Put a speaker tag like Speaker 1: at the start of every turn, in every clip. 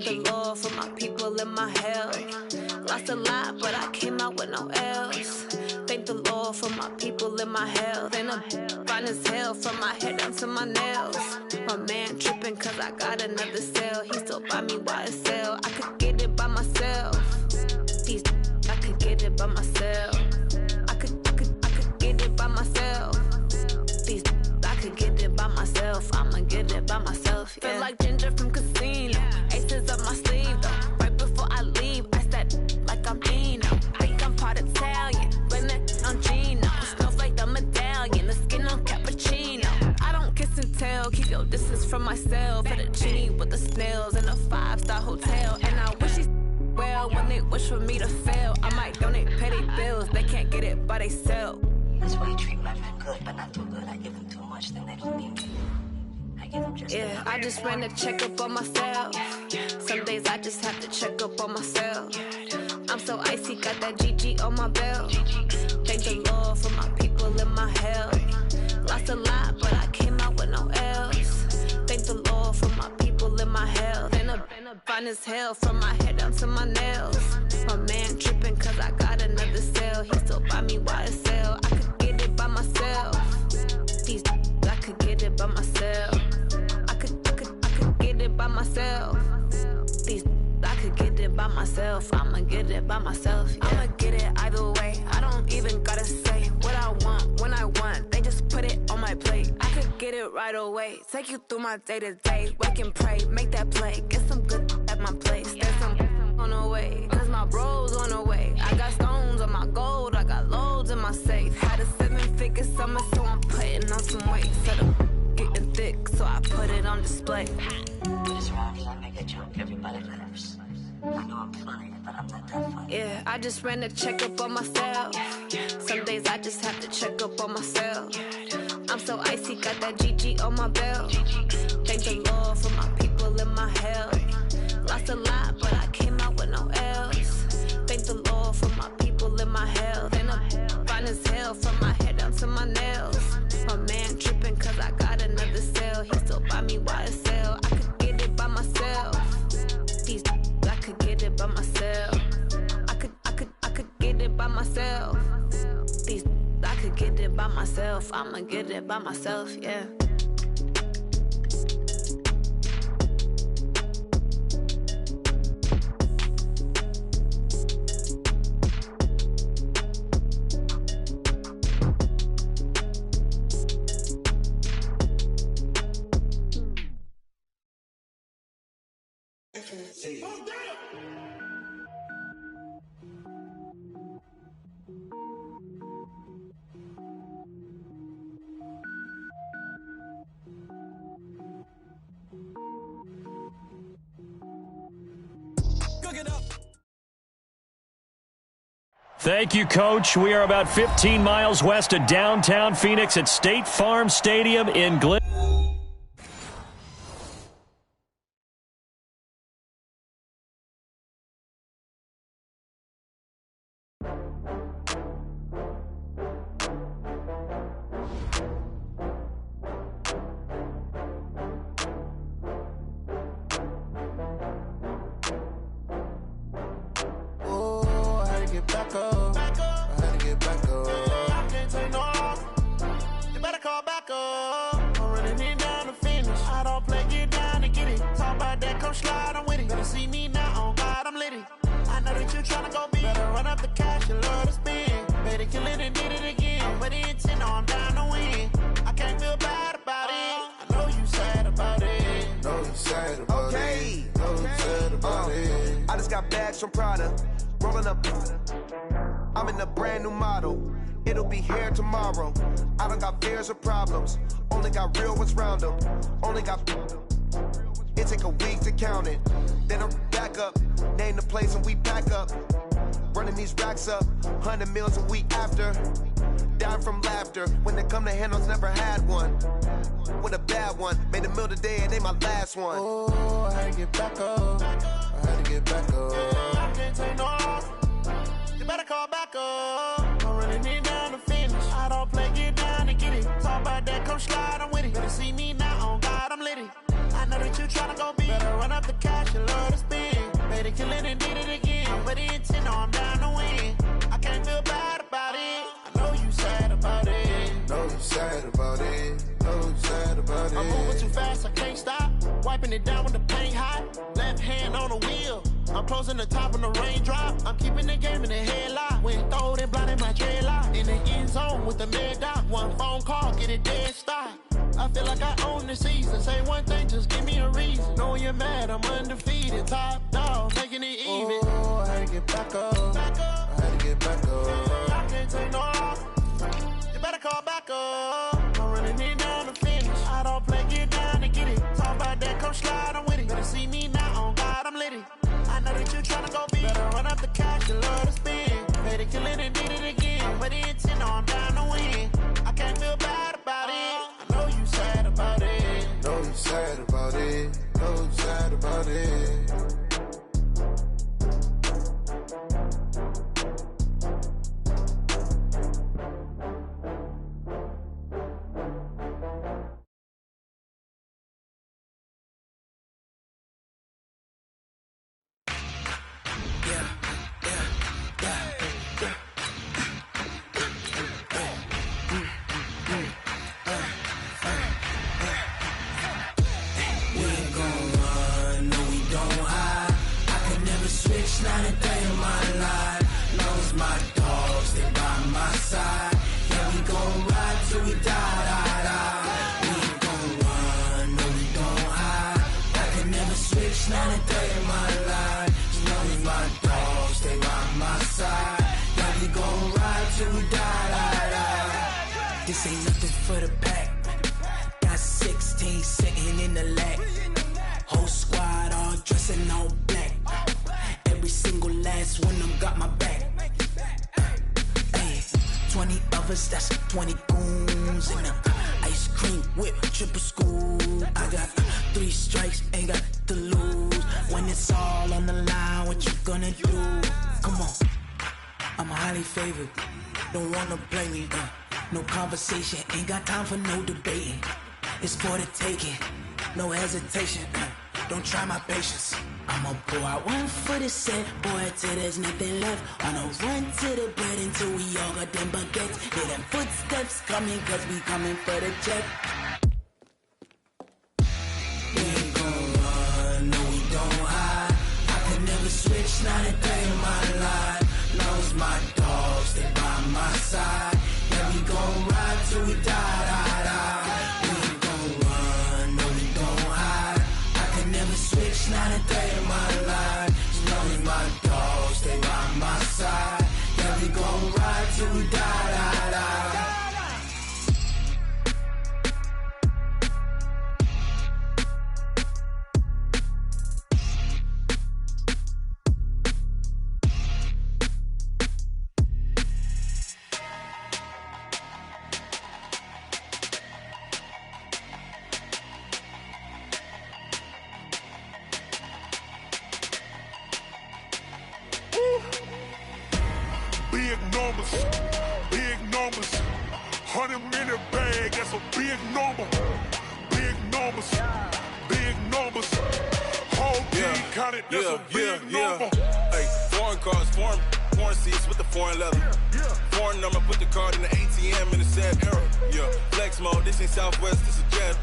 Speaker 1: Thank the Lord for my people in my hell. Lost a lot, but I came out with no L's. Thank the Lord for my people in my hell. Then I'm fine as hell from my head down to my nails. My man tripping cause I got another sale. He still buy me YSL. I could get it by myself. These I could get it by myself. I could get it by myself. These I could get it by myself. I'ma get it by myself. Yeah. Feel like Ginger from Casino. Aces up my sleeve though. Right before I leave, I said like I'm Dino. Think I'm part Italian, blend it on Gino. Smells like the medallion, the skin on cappuccino. I don't kiss and tell, keep your distance from myself. At a genie with the snails in a 5-star hotel. And I wish these well when they wish for me to fail. I might donate petty bills, they can't get it by they sell.
Speaker 2: That's why you treat my friend good, but not too good. I give them too much, then they don't need me. I give them just
Speaker 1: yeah, I just ran a checkup on myself. Some days I just have to check up on myself. I'm so icy, got that GG on my belt. Thank the Lord for my people in my hell. Lost a lot, but I came out with no L's. Thank the Lord for my people in my hell. Then I'm fine as hell from my head down to my nails. My man tripping cause I got another sale. He still buy me YSL. I could get it by myself. These I could get it by myself. I could get it by myself. These I could get it by myself. I'ma get it by myself. Yeah. I'ma get it either way. I don't even gotta say what I want when I want. They just put it on my plate. I could get it right away. Take you through my day to day. Wake and pray, make that play. Get some good at my place. There's some on the way. Cause my bros on the way. I got stones on my gold. I got loads in my safe. Had a 7-figure summer, so I'm putting on some weight. Said I'm getting thick, so I put it on display.
Speaker 2: This round, I make a joke, everybody laughs. I know I'm funny, but I'm not that funny.
Speaker 1: Yeah, I just ran a checkup on myself. Some days I just have to check up on myself. I'm so icy, got that GG on my belt. Thank the Lord for my people in my hell. Lost a lot, but I came out with no L's. Thank the Lord for my people in my hell. Then I'm fine as hell from my head down to my nails. My man tripping cause I got another sale. He still buy me YSL. I could get it by myself. These I could get it by myself. I could get it by myself. These I could get it by myself. I'ma get it by myself, yeah.
Speaker 3: Thank you, Coach. We are about 15 miles west of downtown Phoenix at State Farm Stadium in Glen.
Speaker 4: From Prada, rolling up. I'm in a brand new model. It'll be here tomorrow. I don't got fears or problems. Only got real ones round them. Only got. It take a week to count it. Then I'm back up. Name the place and we pack up. Running these racks up. 100 meals a week after. Dying from laughter. When they come to handles, never had one. With a bad one. Made a meal today and they my last one. Oh, I had to get back up. I had to get back up. I can't take no loss. You better call back up. I'm running it down to finish. I don't play, get down and get it. Talk about that, come slide, I'm with it. Better see me now, on God, I'm litty. I know that you tryna go be. Better run up the cash, you love to spend.
Speaker 5: killing and did it again. I'm with the intent, no, I'm down to win. I can't feel bad about it. I know you sad about it.
Speaker 6: Know you sad about it. Know you sad about it.
Speaker 5: I'm moving too fast, I can't stop. Wiping it down with the paint hot. Left hand on the wheel. I'm closing the top on the raindrop. I'm keeping the game in the headlock. When throwed and blinded my dreadlock. In the end zone with the mid dot. One phone call, get it dead stop. I feel like I own the season. Say one thing, just give me a reason. Knowing you're mad, I'm undefeated. Top dog, making it even.
Speaker 6: Oh, I had to get back up.
Speaker 5: Back up.
Speaker 6: I had to get back up.
Speaker 5: I can't take no loss. You better call back up. I'm running it down to finish. I don't play, get down to get it. Talk about that, come slide, I'm with it. Better see me now, on God, I'm lit it. I know that you tryna go big. Better run up the cash, you love to spend. Pay the killing and did it again. But the intent, no, I'm down to win. I can't feel bad about it. I know you sad about it.
Speaker 6: Know you sad about it. Know you sad about it.
Speaker 7: Not a day in my life. Knows my dogs, they by my side. Yeah, we gon' ride till we die, die, die. We ain't gon' run, no, we don't hide. I can never switch, not a day in my life. Knows my dogs, they by my side. Yeah, we gon' ride till we die, die, die. This ain't nothing for the pack. Got 16 sitting in the lap. Whole squad all dressing all black. Every single last one of them got my back. Hey, 20 of us, that's 20 goons. And ice cream whip, triple scoop. I got 3 strikes, ain't got to lose. When it's all on the line, what you gonna do? Come on, I'm highly favored. Don't wanna play me, no conversation. Ain't got time for no debating. It's for the taking, no hesitation. Don't try my patience. I'ma pour out one for the set, boy, till there's nothing left. On a run to the bread until we all got them baguettes. Hear them footsteps coming, cause we coming for the check. We ain't gon' run, no, we don't hide. I can never switch, not a day in my life. Knows my dogs, they by my side. Yeah, we gon' ride till we die, die, die. We ain't gon' run, no, we don't hide. I can never switch, not a day in my life. Knows my dogs, they by my side. Yeah, we gon' ride till we die, die, die.
Speaker 8: Big numbers, 100-minute bag, that's a big number. Big numbers, whole team counted, that's a big number.
Speaker 9: Hey, foreign cars, foreign seats with the foreign leather. Foreign number, put the card in the ATM in the sad era. Yeah, flex mode, this ain't Southwest, this is jet.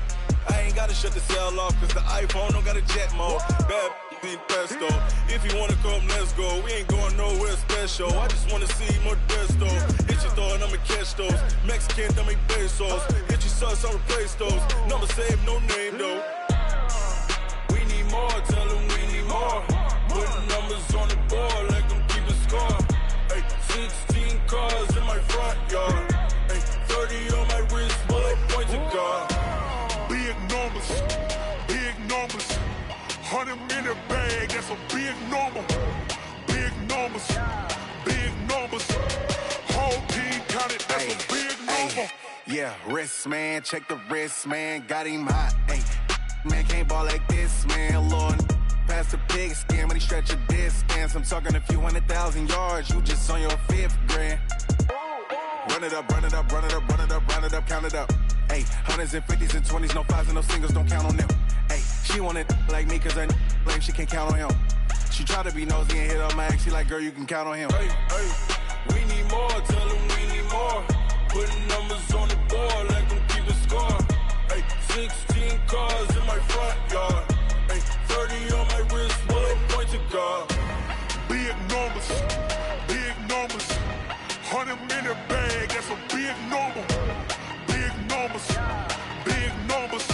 Speaker 9: I ain't gotta shut the cell off, cause the iPhone don't got a jet mode. Bad being pesto. If you wanna come, let's go. We ain't going nowhere special. I just wanna see more desto. Hit your thought, I'ma catch those. Mexican, dummy pesos. Hit your sus, I'll replace those. Number saved, no name though. We need more, tell them we need more. Putting numbers on the board like I'm keeping score. Hey, 16 cars in my front yard. Hey, 30 on my wrist, bullet point to God.
Speaker 8: Big numbers, 100-minute bag, that's a big number. Big numbers, whole team counted, that's a big number.
Speaker 10: Yeah, wrist man, check the wrist man, got him hot. Ay, man can't ball like this, man. Lord, past the pig skin, when he stretch a distance. I'm talking a few 100,000 yards, you just on your 5th grand. Run it up, count it up. Ay, 100s and 50s and 20s, no 5s and no singles, don't count on them. Ay, she want it like me cause her lame, she can't count on him. She try to be nosy and hit on my ex. She like, girl, you can count on him.
Speaker 9: Hey, hey, we need more. Tell them we need more. Putting numbers on the board, let them keep a score. Hey, 16 cars in my front yard. Hey, 30 on my wrist, one point to guard.
Speaker 8: Big numbers, 100-minute bag, that's a big number. Big numbers,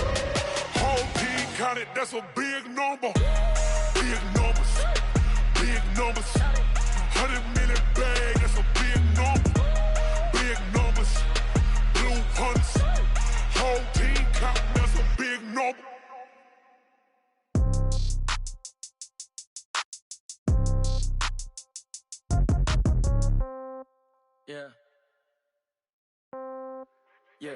Speaker 8: whole team counted, that's a big number. Big numbers, 100-minute bag, that's a big number. Big numbers, blue hunts, whole team counting, that's a big number.
Speaker 11: Yeah. Yeah.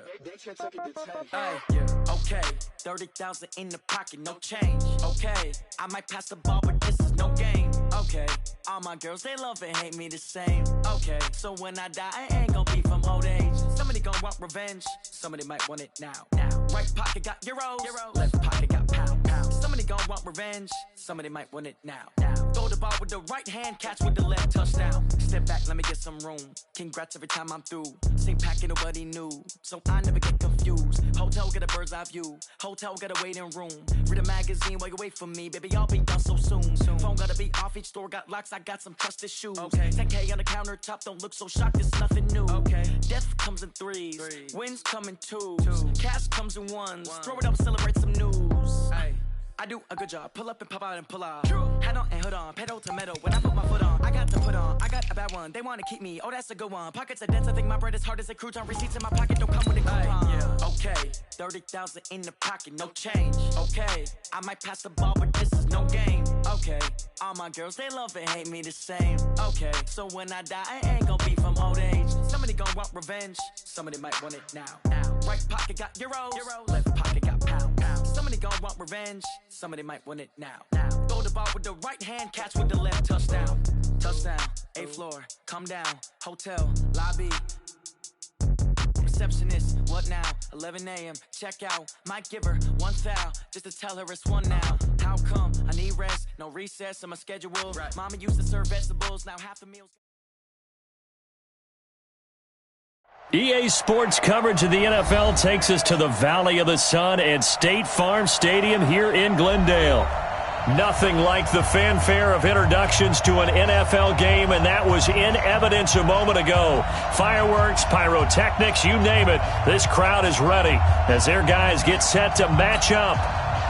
Speaker 11: Hey, yeah. Okay. 30,000 in the pocket, no change. Okay. I might pass the ball, but this is no game. Okay. All my girls, they love and hate me the same. Okay. So when I die, I ain't gonna be from old age. Somebody gonna want revenge. Somebody might want it now. Right pocket got euros. Left pocket got pound. Somebody gonna want revenge. Somebody might want it now. Throw the ball with the right hand, catch with the left, touchdown. Step back, let me get some room. Congrats every time I'm through. Same packet, nobody knew. So I never get confused. Hotel get a bird's eye view. Hotel got a waiting room. Read a magazine while you wait for me. Baby, I'll be done so soon. Phone gotta be off, each store got locks. I got some trusted shoes. Okay. 10K on the countertop, don't look so shocked, it's nothing new. Okay. Death comes in threes. Wins come in twos. Cash comes in ones. Throw it up, celebrate some news. Hey. I do a good job, pull up and pop out and pull off. Hat on and hood on, pedal to metal. When I put my foot on, I got to put on. I got a bad one, they wanna keep me. Oh, that's a good one. Pockets are dense, I think my bread is hard as a crouton. Receipts in my pocket don't come with a coupon. Yeah. Okay, 30,000 in the pocket, no change. Okay, I might pass the ball, but this is no game. Okay, all my girls, they love and hate me the same. Okay, so when I die, I ain't gonna be from old age. Somebody gonna want revenge, somebody might want it now. Right pocket got euros, left pocket got pound. Somebody gonna want revenge, somebody might want it now. Throw the ball with the right hand, catch with the left, touchdown. Touchdown, 8th floor, come down, hotel, lobby. Receptionist, what now? 11 a.m., check out. Might give her one foul, just to tell her it's one now. How come? I need rest, no recess on my schedule. Right. Mama used to serve vegetables, now half the meals.
Speaker 3: EA Sports coverage of the NFL takes us to the Valley of the Sun at State Farm Stadium here in Glendale. Nothing like the fanfare of introductions to an NFL game, and that was in evidence a moment ago. Fireworks, pyrotechnics, you name it. This crowd is ready as their guys get set to match up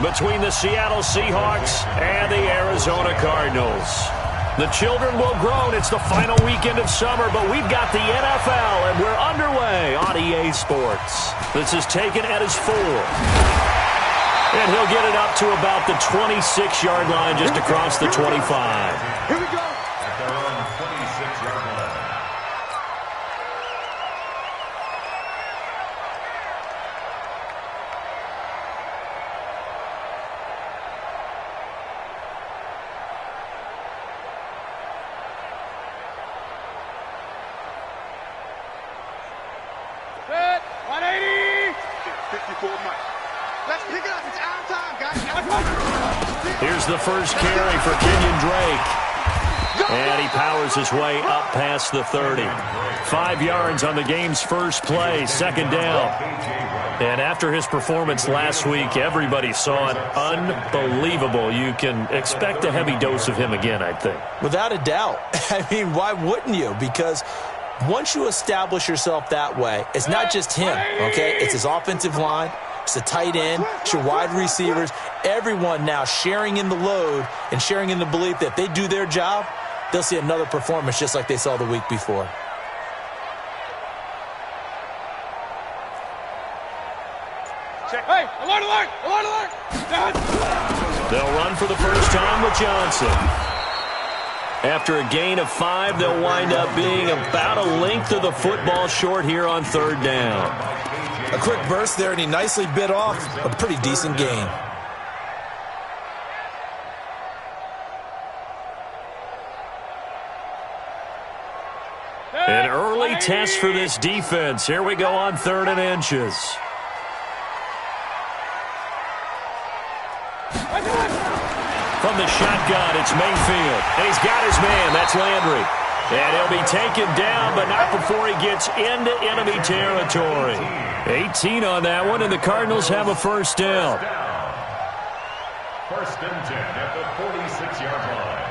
Speaker 3: between the Seattle Seahawks and the Arizona Cardinals. The children will groan. It's the final weekend of summer, but we've got the NFL, and we're underway on EA Sports. This is taken at his 4. And he'll get it up to about the 26-yard line, just across the 25.
Speaker 8: Here we go.
Speaker 12: At their own 26-yard line.
Speaker 8: Set, 180. 54 miles. Let's pick it up. It's our time, guys.
Speaker 3: Here's the first carry for Kenyon Drake. And he powers his way up past the 30. 5 yards on the game's first play, second down. And after his performance last week, everybody saw it. Unbelievable. You can expect a heavy dose of him again, I think.
Speaker 13: Without a doubt. I mean, why wouldn't you? Because once you establish yourself that way, it's not just him, okay? It's his offensive line. It's the tight end, it's your wide receivers, everyone now sharing in the load and sharing in the belief that they do their job, they'll see another performance just like they saw the week before.
Speaker 8: Check. Hey, alert, alert, alert, alert.
Speaker 3: They'll run for the first time with Johnson. After a gain of 5, they'll wind up being about a length of the football short here on third down.
Speaker 13: A quick burst there, and he nicely bit off a pretty decent gain.
Speaker 3: An early test for this defense. Here we go on 3rd and inches. From the shotgun. It's Mayfield. And he's got his man. That's Landry. And he'll be taken down, but not before he gets into enemy territory. 18 on that one, and the Cardinals have a first down.
Speaker 12: First and 10 at the 46-yard line.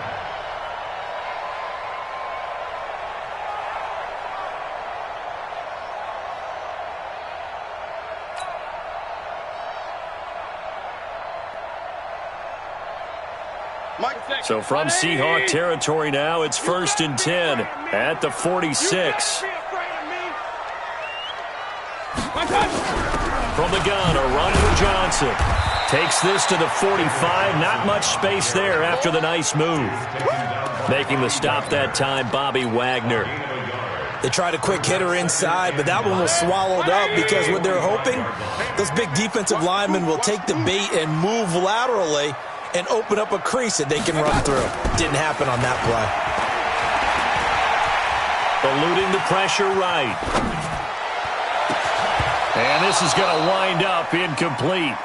Speaker 3: So from Seahawk territory now, it's first and 10 at the 46. From the gun, a run for Johnson. Takes this to the 45. Not much space there after the nice move. Making the stop that time, Bobby Wagner.
Speaker 13: They tried a quick hitter inside, but that one was swallowed up because what they're hoping, those big defensive linemen will take the bait and move laterally and open up a crease that they can run through. Didn't happen on that play.
Speaker 3: Eluding the pressure right. And this is going to wind up incomplete.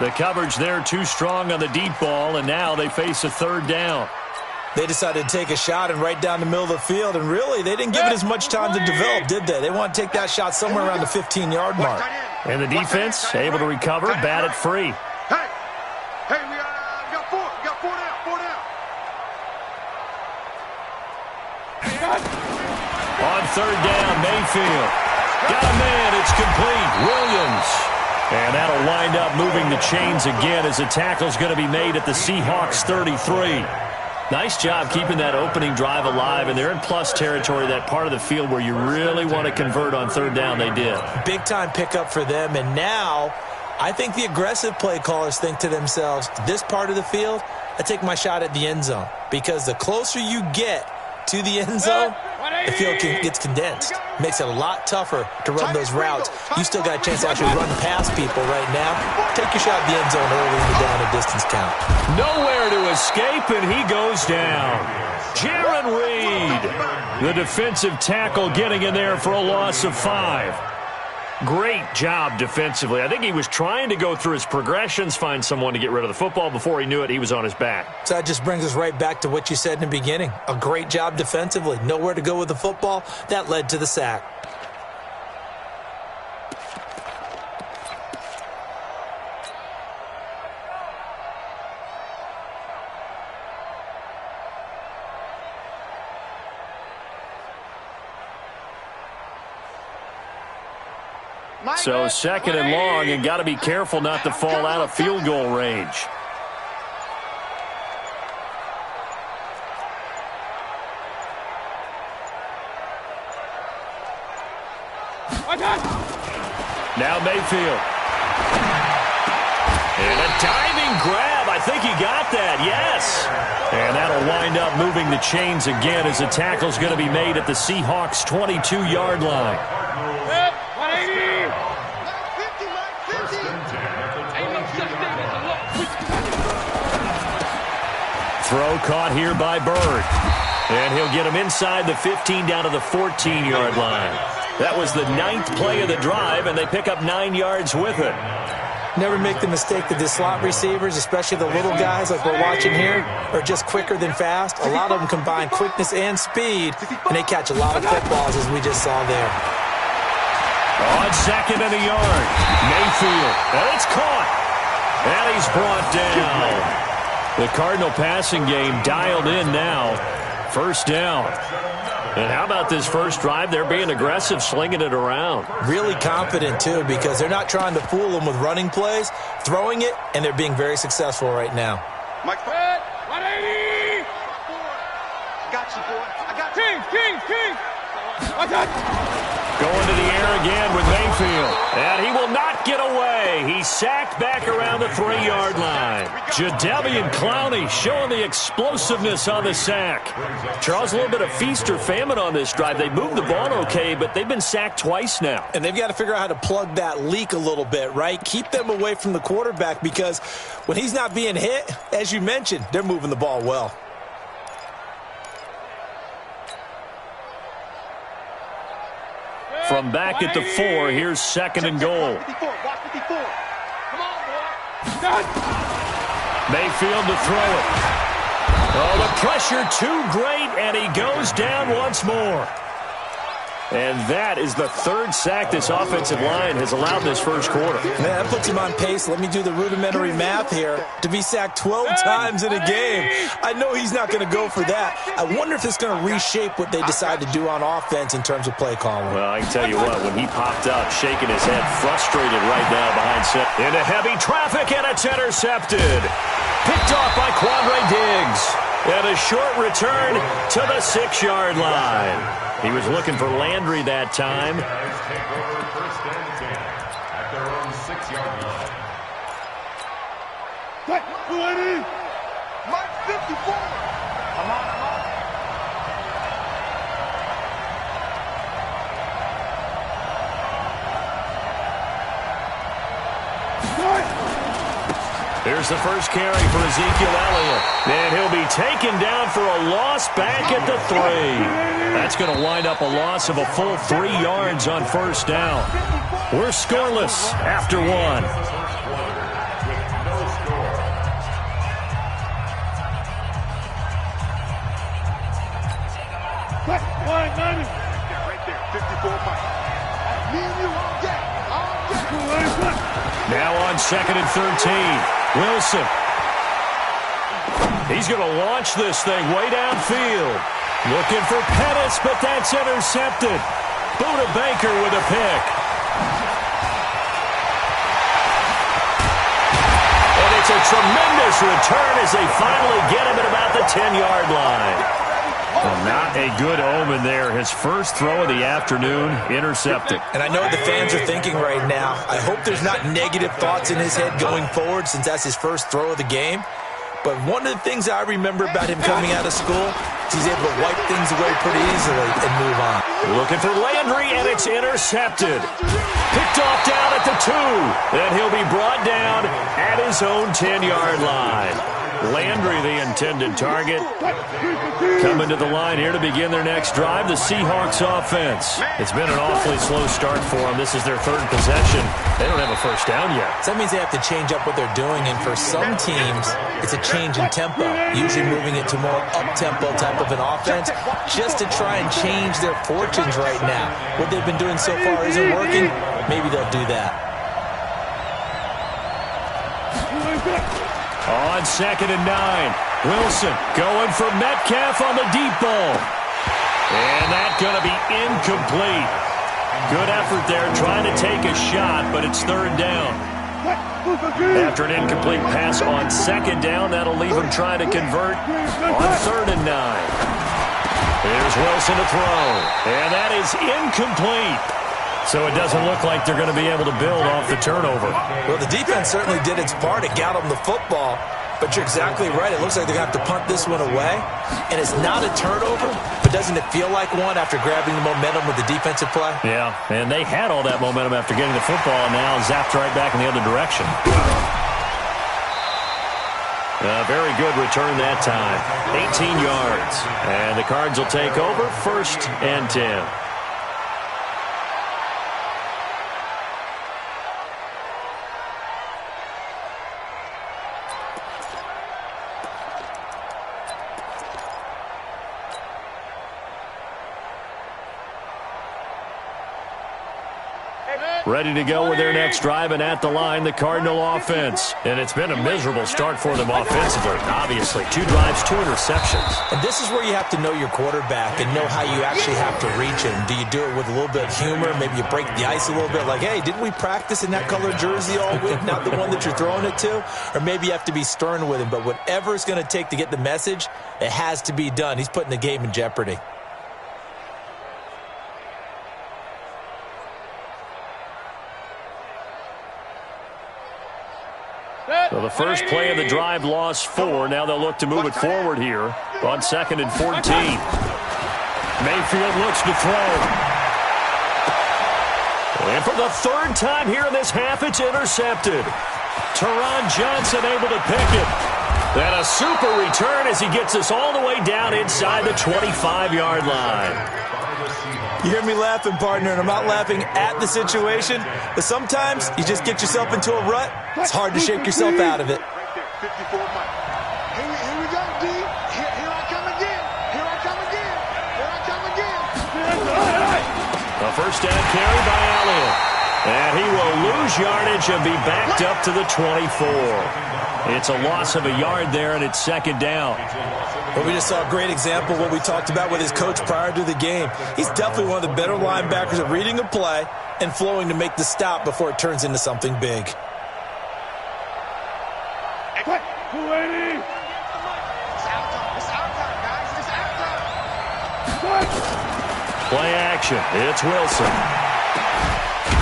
Speaker 3: The coverage there too strong on the deep ball, and now they face a third down.
Speaker 13: They decided to take a shot and right down the middle of the field, and really, they didn't give it as much time to develop, did they? They want to take that shot somewhere around the 15-yard mark.
Speaker 3: And the defense able to recover, bat it free. On third down, Mayfield. Got a man, it's complete. Williams. And that'll wind up moving the chains again as the tackle's going to be made at the Seahawks 33. Nice job keeping that opening drive alive, and they're in plus territory, that part of the field where you really want to convert on third down. They did. Big-time pickup for them, and now I think the aggressive play callers think to themselves, this part of the field, I take my shot at the end zone, because the closer you get to the end zone, the field gets condensed. Makes it a lot tougher to run those routes. You still got a chance to actually run past people right now. Take your shot at the end zone early in the down and distance count. Nowhere to escape, and he goes down. Jaron Reed, the defensive tackle, getting in there for a loss of 5. Great job defensively. I think he was trying to go through his progressions, find someone to get rid of the football. Before he knew it, he was on his back. So that just brings us right back to what you said in the beginning. A great job defensively. Nowhere to go with the football. That led to the sack. So second and long, and got to be careful not to fall out of field goal range. Now Mayfield. And a diving grab. I think he got that, yes. And that'll wind up moving the chains again as the tackle's going to be made at the Seahawks' 22-yard line. Throw caught here by Bird. And he'll get him inside the 15 down to the 14-yard line. That was the 9th play of the drive, and they pick up 9 yards with it. Never make the mistake that the slot receivers, especially the little guys like we're watching here, are just quicker than fast. A lot of them combine quickness and speed, and they catch a lot of footballs, as we just saw there. On second and a yard, Mayfield. And it's caught. And he's brought down. The Cardinal passing game dialed in now. First down. And how about this first drive? They're being aggressive, slinging it around. Really confident, too, because they're not trying to fool them with running plays, throwing it, and they're being very successful right now.
Speaker 5: Mike Fred, 180! Got you, boy. I got you. King!
Speaker 3: Going to the air again with Mayfield. And he will not get away. He's sacked back around the 3-yard line. Jadeveon Clowney showing the explosiveness on the sack. Charles, a little bit of feast or famine on this drive. They moved the ball okay, but they've been sacked twice now. And they've got to figure out how to plug that leak a little bit, right? Keep them away from the quarterback, because when he's not being hit, as you mentioned, they're moving the ball well. From back at the 4, here's second and goal. Mayfield to throw it. pressure too great, and he goes down once more. And that is the third sack this offensive line has allowed this first quarter.
Speaker 13: Man, that puts him on pace. Let me do the rudimentary math here. To be sacked 12 times in a game. I know he's not going to go for that. I wonder if it's going to reshape what they decide to do on offense in terms of play calling.
Speaker 3: Well, I can tell you what, when he popped up, shaking his head, frustrated right now behind center. Into heavy traffic, and it's intercepted. Picked off by Quandre Diggs. And a short return to the 6-yard line. He was looking for Landry that time.
Speaker 12: First and 10 at their own 6-yard line.
Speaker 8: Mike 54. Come on.
Speaker 3: Here's the first carry for Ezekiel Elliott. And he'll be taken down for a loss back at the 3. That's going to wind up a loss of a full 3 yards on first down. We're scoreless after 1.
Speaker 8: Right there, 54 Mike. Me and you all day.
Speaker 3: Now on 2nd and 13. Wilson. He's going to launch this thing way downfield. Looking for Pettis, but that's intercepted. Buda Baker with a pick. And it's a tremendous return as they finally get him at about the 10-yard line. Well, not a good omen there. His first throw of the afternoon, intercepted.
Speaker 13: And I know what the fans are thinking right now. I hope there's not negative thoughts in his head going forward since that's his first throw of the game. But one of the things I remember about him coming out of school is he's able to wipe things away pretty easily and move on.
Speaker 3: Looking for Landry, and it's intercepted. Picked off down at the 2. And he'll be brought down at his own 10-yard line. Landry, the intended target. Coming to the line here to begin their next drive, the Seahawks offense. It's been an awfully slow start for them. This is their 3rd possession. They don't have a first down yet.
Speaker 13: So that means they have to change up what they're doing, and for some teams, it's a change in tempo, usually moving it to more up-tempo type of an offense, just to try and change their fortunes right now. What they've been doing so far isn't working. Maybe they'll do that.
Speaker 3: On 2nd and 9, Wilson going for Metcalf on the deep ball. And that's going to be incomplete. Good effort there trying to take a shot, but it's 3rd down. After an incomplete pass on 2nd down, that'll leave him trying to convert on 3rd and 9. Here's Wilson to throw, and that is incomplete. So it doesn't look like they're going to be able to build off the turnover.
Speaker 13: Well, the defense certainly did its part. It got them the football. But you're exactly right. It looks like they're going to have to punt this one away. And it's not a turnover, but doesn't it feel like one after grabbing the momentum with the defensive play?
Speaker 3: Yeah, and they had all that momentum after getting the football, and now zapped right back in the other direction. A very good return that time. 18 yards. And the Cards will take over 1st and 10. Ready to go with their next drive, and at the line, the Cardinal offense. And it's been a miserable start for them offensively, obviously. 2 drives, 2 interceptions.
Speaker 13: And this is where you have to know your quarterback and know how you actually have to reach him. Do you do it with a little bit of humor? Maybe you break the ice a little bit, like, hey, didn't we practice in that colored jersey all week, not the one that you're throwing it to? Or maybe you have to be stern with him. But whatever it's going to take to get the message, it has to be done. He's putting the game in jeopardy.
Speaker 3: So the first play of the drive lost 4. Now they'll look to move it forward here on 2nd and 14. Mayfield looks to throw. And for the 3rd time here in this half, it's intercepted. Teron Johnson able to pick it. And a super return as he gets us all the way down inside the 25-yard line.
Speaker 13: You hear me laughing, partner, and I'm not laughing at the situation, but sometimes you just get yourself into a rut. It's hard to shake yourself out of it.
Speaker 8: Right there, 54 Mike. Here we go, D. Here I come.
Speaker 3: A first down carry by Elliott. And he will lose yardage and be backed up to the 24. It's a loss of a yard there, and it's second down.
Speaker 13: Well, we just saw a great example of what we talked about with his coach prior to the game. He's definitely one of the better linebackers at reading a play and flowing to make the stop before it turns into something big.
Speaker 3: Play action. It's Wilson.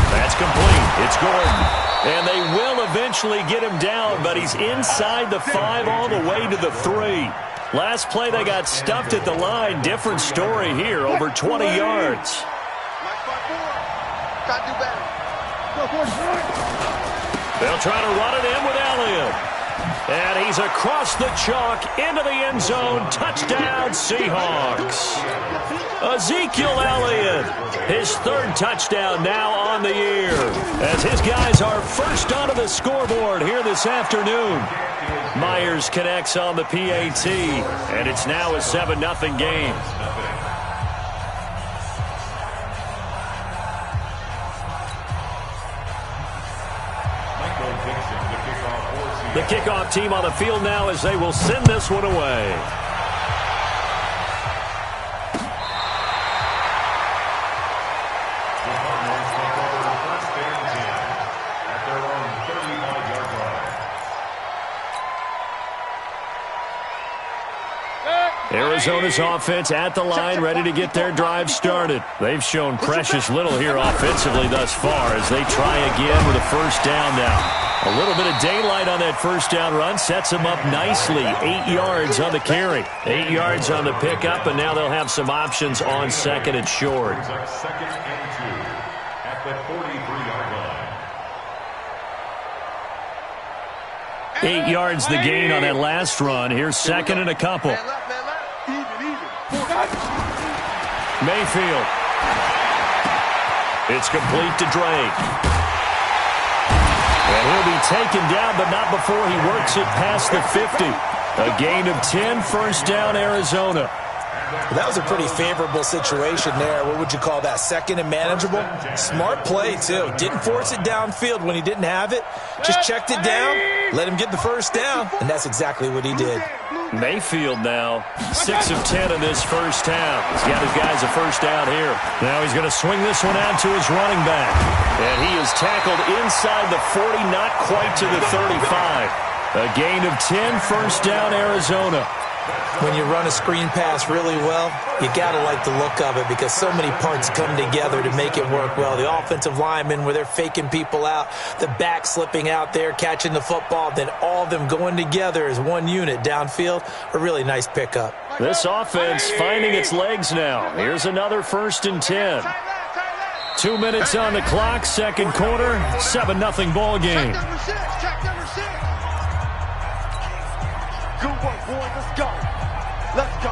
Speaker 3: That's complete. It's Gordon. And they will eventually get him down, but he's inside the 5 all the way to the 3. Last play, they got stuffed at the line. Different story here, over 20 yards. They'll try to run it in with Elliott. And he's across the chalk into the end zone. Touchdown, Seahawks. Ezekiel Elliott, his 3rd touchdown now on the year, as his guys are first onto the scoreboard here this afternoon. Myers connects on the PAT, and it's now a 7-0 game. The kickoff team on the field now as they will send this one away. Arizona's offense at the line, ready to get their drive started. They've shown precious little here offensively thus far as they try again with a first down now. A little bit of daylight on that first down run sets them up nicely. 8 yards on the carry, 8 yards on the pickup, and now they'll have some options on second and short.
Speaker 12: Second and 2 at the 43-yard line.
Speaker 3: 8 yards the gain on that last run. Here's second and a couple. Mayfield. It's complete to Drake. And he'll be taken down, but not before he works it past the 50. A gain of 10, first down, Arizona.
Speaker 13: Well, that was a pretty favorable situation there. What would you call that? Second and manageable? Smart play, too. Didn't force it downfield when he didn't have it. Just checked it down, let him get the first down, and that's exactly what he did.
Speaker 3: Mayfield now, 6 of 10 in this first half. He's got his guys a first down here. Now he's going to swing this one out to his running back. And he is tackled inside the 40, not quite to the 35. A gain of 10, first down, Arizona.
Speaker 13: When you run a screen pass really well, you got to like the look of it because so many parts come together to make it work well. The offensive linemen, where they're faking people out, the back slipping out there, catching the football, then all of them going together as one unit downfield. A really nice pickup.
Speaker 3: This offense finding its legs now. Here's another first and 10. 2 minutes on the clock, second quarter, 7-0 ball game.
Speaker 5: Good work, boys. Let's go. Let's go.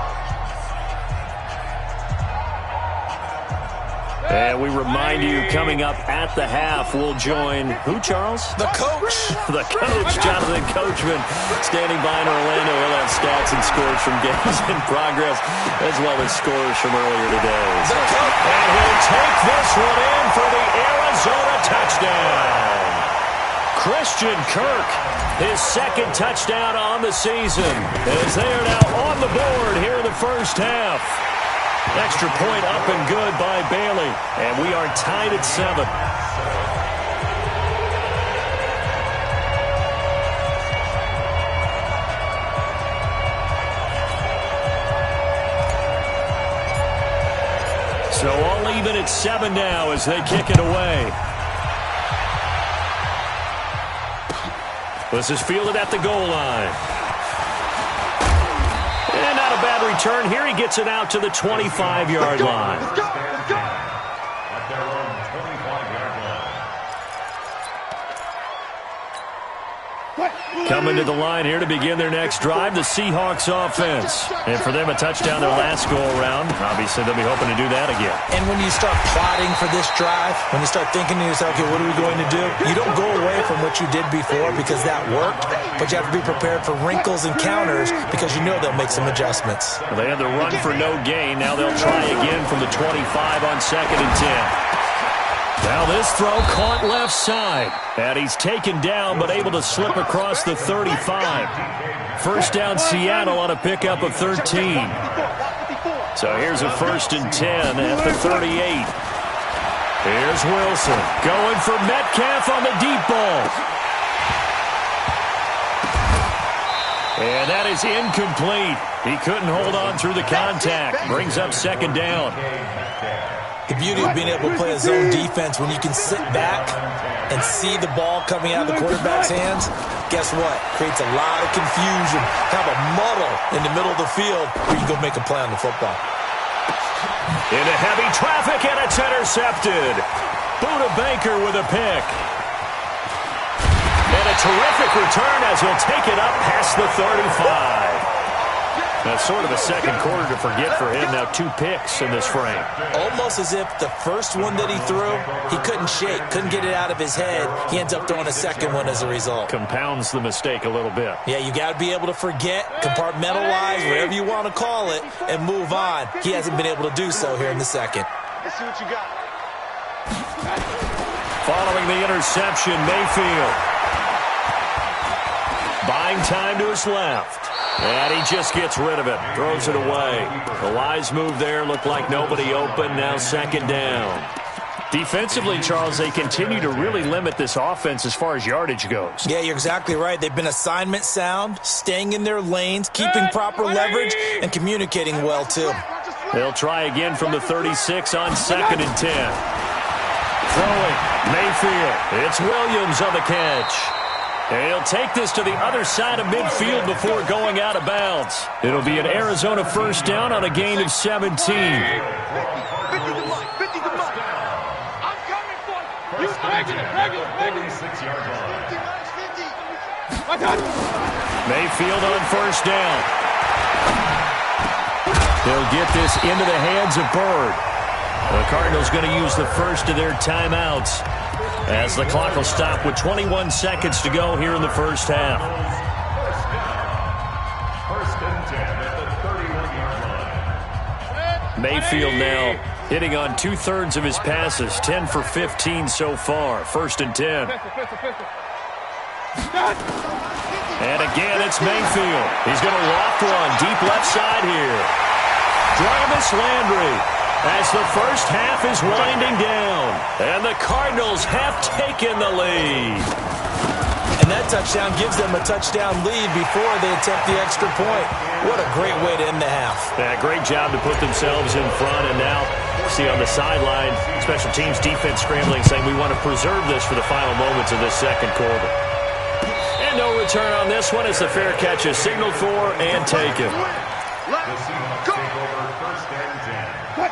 Speaker 3: And we remind you, coming up at the half, we'll join who, Charles?
Speaker 13: The coach.
Speaker 3: The coach, Jonathan Coachman, standing by in Orlando. He'll have stats and scores from games in progress, as well as scores from earlier today. And he'll take this one in for the Arizona touchdown. Christian Kirk, his second touchdown on the season, as they are now on the board here in the first half. Extra point up and good by Bailey, and we are tied at 7. So all even at 7 now as they kick it away. This is fielded at the goal line. And not a bad return here. He gets it out to the 25-yard line.
Speaker 12: At their own 25-yard line.
Speaker 3: Coming to the line here to begin their next drive, the Seahawks offense. And for them, a touchdown their last go-around. Obviously, they'll be hoping to do that again.
Speaker 13: And when you start plotting for this drive, when you start thinking to yourself, okay, what are we going to do? You don't go away from what you did before because that worked, but you have to be prepared for wrinkles and counters because you know they'll make some adjustments.
Speaker 3: Well, they had the run for no gain. Now they'll try again from the 25 on 2nd and 10. Now this throw caught left side. And he's taken down but able to slip across the 35. First down Seattle on a pickup of 13. So here's a 1st and 10 at the 38. Here's Wilson going for Metcalf on the deep ball. And that is incomplete. He couldn't hold on through the contact. Brings up 2nd down.
Speaker 13: The beauty of being able to play a zone defense when you can sit back and see the ball coming out of the quarterback's hands, guess what? Creates a lot of confusion, kind of a muddle in the middle of the field where you can go make a play on the football.
Speaker 3: Into heavy traffic, and it's intercepted. Buda Baker with a pick. And a terrific return as he'll take it up past the 35. That's sort of a second quarter to forget for him. Now 2 picks in this frame.
Speaker 13: Almost as if the first one that he threw, he couldn't shake, couldn't get it out of his head. He ends up throwing a second one as a result.
Speaker 3: Compounds the mistake a little bit.
Speaker 13: Yeah, you got to be able to forget, compartmentalize, whatever you want to call it, and move on. He hasn't been able to do so here in the second.
Speaker 5: Let's see what you got.
Speaker 3: Following the interception, Mayfield. Buying time to his left. And he just gets rid of it. Throws it away. The wise move there. Looked like nobody open. Now 2nd down. Defensively, Charles, they continue to really limit this offense as far as yardage goes.
Speaker 13: Yeah, you're exactly right. They've been assignment sound, staying in their lanes, keeping proper leverage, and communicating well, too.
Speaker 3: They'll try again from the 36 on 2nd and 10. Throwing. Mayfield. It's Williams on the catch. And he'll take this to the other side of midfield before going out of bounds. It'll be an Arizona 1st down on a gain of 17.
Speaker 5: 50 to mark. I'm coming for you. You regular.
Speaker 12: 46-yard line.
Speaker 5: 50.
Speaker 3: Mayfield on 1st down. They'll get this into the hands of Bird. The Cardinals going to use the first of their timeouts as the clock will stop with 21 seconds to go here in the first half.
Speaker 12: 1st and 10 at the 31-yard line.
Speaker 3: Mayfield now hitting on 2/3 of his passes, 10 for 15 so far. 1st and 10. And again, it's Mayfield. He's going to loft one deep left side here. Jarvis Landry as the first half is winding down. And the Cardinals have taken the lead.
Speaker 13: And that touchdown gives them a touchdown lead before they attempt the extra point. What a great way to end the half.
Speaker 3: Yeah, great job to put themselves in front. And now, see on the sideline, special teams defense scrambling, saying we want to preserve this for the final moments of this second quarter. And no return on this one as the fair catch is signaled for and taken.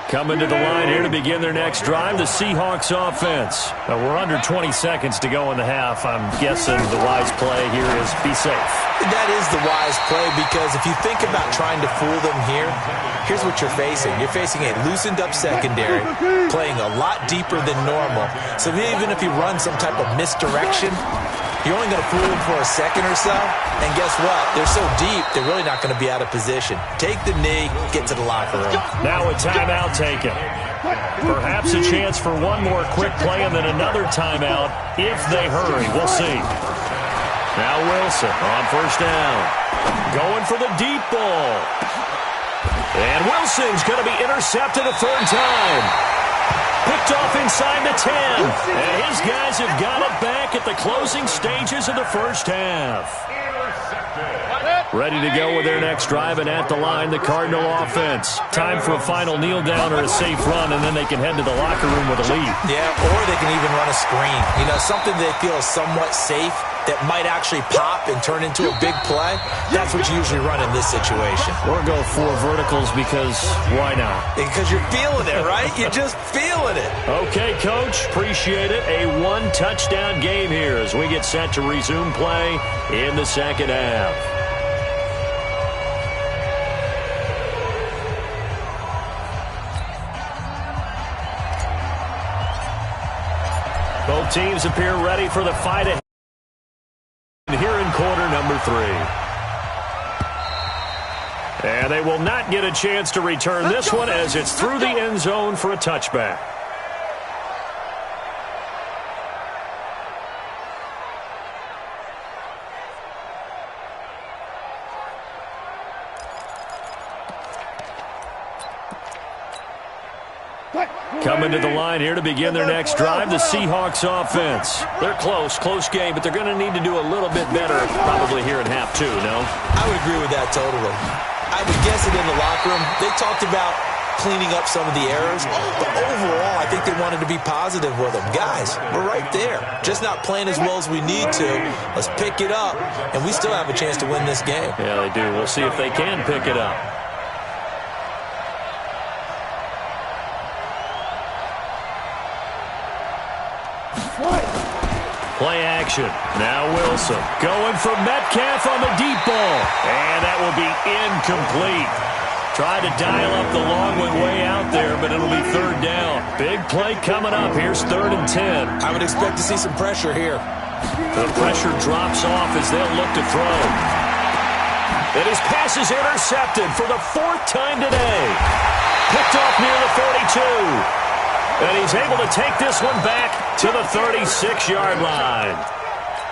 Speaker 3: Coming to the line here to begin their next drive, the Seahawks offense. Now we're under 20 seconds to go in the half. I'm guessing the wise play here is be safe.
Speaker 13: That is the wise play because if you think about trying to fool them here, here's what you're facing. You're facing a loosened up secondary, playing a lot deeper than normal. So even if you run some type of misdirection, you're only going to fool them for a second or so. And guess what? They're so deep, they're really not going to be out of position. Take the knee, get to the locker room.
Speaker 3: Now a timeout taken. Perhaps a chance for one more quick play and then another timeout if they hurry. We'll see. Now Wilson on 1st down. Going for the deep ball. And Wilson's going to be intercepted a 3rd time. Picked off inside the 10. And his guys have got it back at the closing stages of the first half. Ready to go with their next drive, and at the line, the Cardinal offense. Time for a final kneel down or a safe run, and then they can head to the locker room with a lead.
Speaker 13: Yeah, or they can even run a screen. You know, something they feel is somewhat safe that might actually pop and turn into a big play, that's what you usually run in this situation.
Speaker 3: Or go 4 verticals because why not?
Speaker 13: Because you're feeling it, right? You're just feeling it.
Speaker 3: Okay, Coach. Appreciate it. A 1-touchdown game here as we get set to resume play in the second half. Both teams appear ready for the fight ahead here in quarter number 3. And they will not get a chance to return this one as it's through the end zone for a touchback. Coming to the line here to begin their next drive, the Seahawks offense. They're close game, but they're going to need to do a little bit better probably here in half 2, no?
Speaker 13: I would agree with that totally. I would guess it in the locker room. They talked about cleaning up some of the errors, but overall, I think they wanted to be positive with them. Guys, we're right there. Just not playing as well as we need to. Let's pick it up, and we still have a chance to win this game.
Speaker 3: Yeah, they do. We'll see if they can pick it up. Play action. Now Wilson going for Metcalf on the deep ball. And that will be incomplete. Tried to dial up the long one way out there, but it'll be third down. Big play coming up. Here's 3rd and 10.
Speaker 13: I would expect to see some pressure here.
Speaker 3: The pressure drops off as they'll look to throw. And his pass is intercepted for the 4th time today. Picked off near the 42. And he's able to take this one back to the 36-yard line.